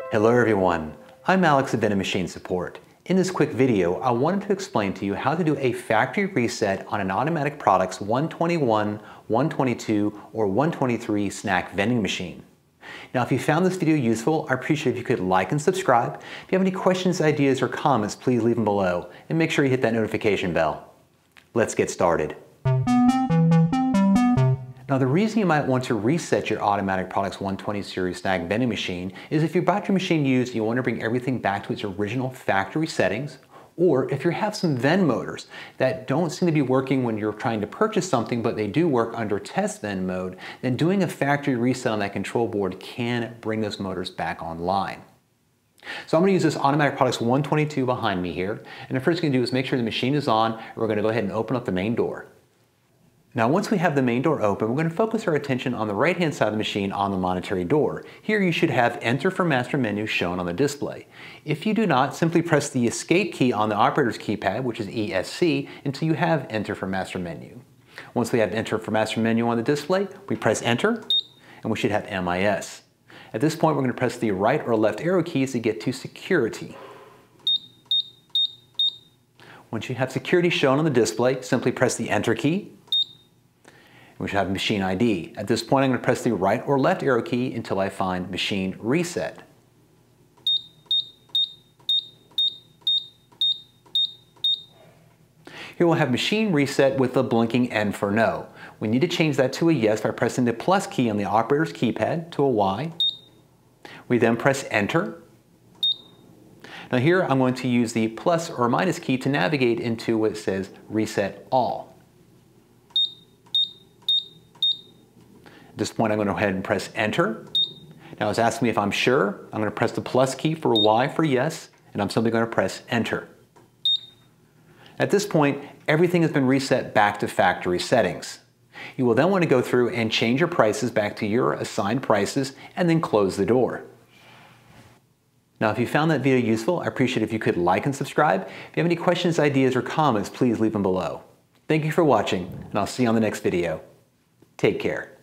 Hello everyone, I'm Alex at Vending Machine Support. In this quick video, I wanted to explain to you how to do a factory reset on an Automatic Products 121, 122, or 123 snack vending machine. Now if you found this video useful, I appreciate if you could like and subscribe. If you have any questions, ideas, or comments, please leave them below, and make sure you hit that notification bell. Let's get started. Now the reason you might want to reset your Automatic Products 120 series snack vending machine is if you bought your machine used and you want to bring everything back to its original factory settings, or if you have some vend motors that don't seem to be working when you're trying to purchase something but they do work under test vend mode, then doing a factory reset on that control board can bring those motors back online. So I'm going to use this Automatic Products 122 behind me here, and the first thing to do is make sure the machine is on, and we're going to go ahead and open up the main door. Now once we have the main door open, we're going to focus our attention on the right hand side of the machine on the monetary door. Here you should have Enter for Master Menu shown on the display. If you do not, simply press the Escape key on the operator's keypad, which is ESC, until you have Enter for Master Menu. Once we have Enter for Master Menu on the display, we press Enter, and we should have MIS. At this point, we're going to press the right or left arrow keys to get to Security. Once you have Security shown on the display, simply press the Enter key. We should have Machine ID. At this point, I'm going to press the right or left arrow key until I find Machine Reset. Here we'll have Machine Reset with the blinking N for No. We need to change that to a yes by pressing the plus key on the operator's keypad to a Y. We then press Enter. Now here I'm going to use the plus or minus key to navigate into what says Reset All. At this point, I'm going to go ahead and press Enter. Now it's asking me if I'm sure. I'm going to press the plus key for Y for yes, and I'm simply going to press Enter. At this point, everything has been reset back to factory settings. You will then want to go through and change your prices back to your assigned prices and then close the door. Now if you found that video useful, I appreciate if you could like and subscribe. If you have any questions, ideas, or comments, please leave them below. Thank you for watching, and I'll see you on the next video. Take care.